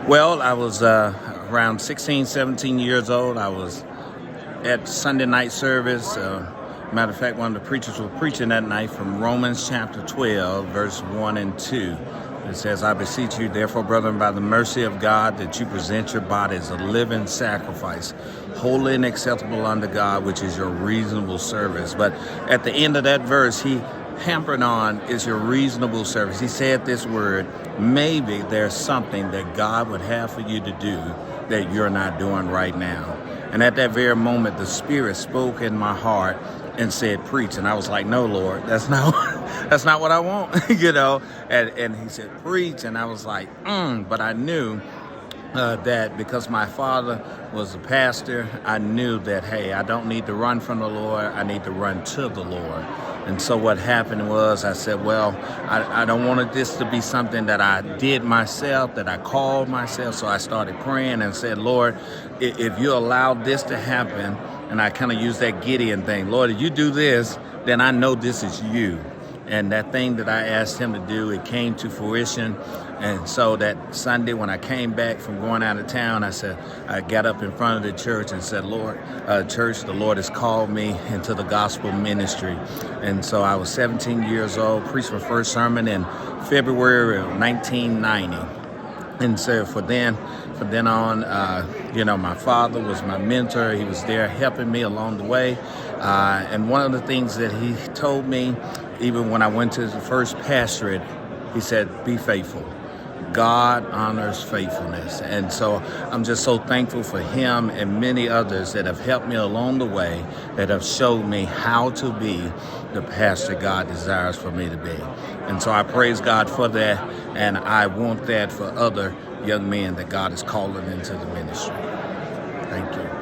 Well, I was around 16, 17 years old. I was at Sunday night service. Matter of fact, one of the preachers was preaching that night from Romans chapter 12, verse 1 and 2. It says, I beseech you, therefore, brethren, by the mercy of God, that you present your body as a living sacrifice, holy and acceptable unto God, which is your reasonable service. But at the end of that verse, he hampered on is your reasonable service. He said this word, maybe there's something that God would have for you to do that you're not doing right now. And at that very moment, the Spirit spoke in my heart and said, preach. And I was like, no, Lord, that's not what I want, And he said, preach. And I was like, but I knew that because my father was a pastor, I knew that, hey, I don't need to run from the Lord. I need to run to the Lord. And so what happened was I said, well, I don't want this to be something that I did myself, that I called myself. So I started praying and said, Lord, if you allow this to happen, and I kind of used that Gideon thing, Lord, if you do this, then I know this is you. And that thing that I asked him to do, it came to fruition. And so that Sunday when I came back from going out of town, I got up in front of the church and said, Lord, church, the Lord has called me into the gospel ministry. And so I was 17 years old, preached my first sermon in February of 1990. And so from then on, my father was my mentor. He was there helping me along the way. And one of the things that he told me, even when I went to the first pastorate, he said, be faithful. God honors faithfulness. And so I'm just so thankful for him and many others that have helped me along the way, that have showed me how to be the pastor God desires for me to be. And so I praise God for that. And I want that for other young men that God is calling into the ministry. Thank you.